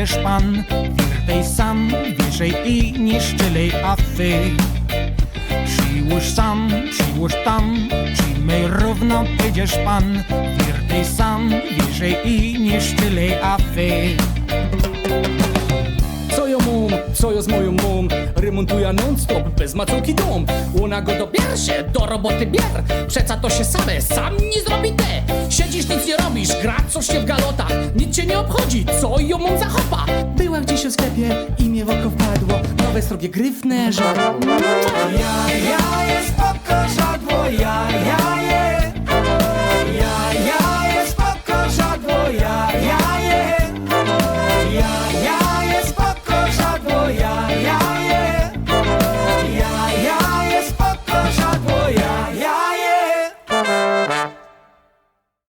pójdziesz pan, wiertej sam, wyżej i niszczylej afy. Przyłóż tam, my równo pójdziesz pan, wiertej sam, wyżej i niszczylej afy. Co jo z moją mum? Remontuję non-stop, bez macołki dom. Ona go dobierze się, do roboty bier. Przeca to się sam nie zrobi te. Siedzisz, nic nie robisz, gra coś się w galotach. Nic cię nie obchodzi, co ją mum zachopa. Była gdzieś w sklepie i mnie w oko wpadło nowe srogie gryfne żadło. Ja jest spoko żadło, ja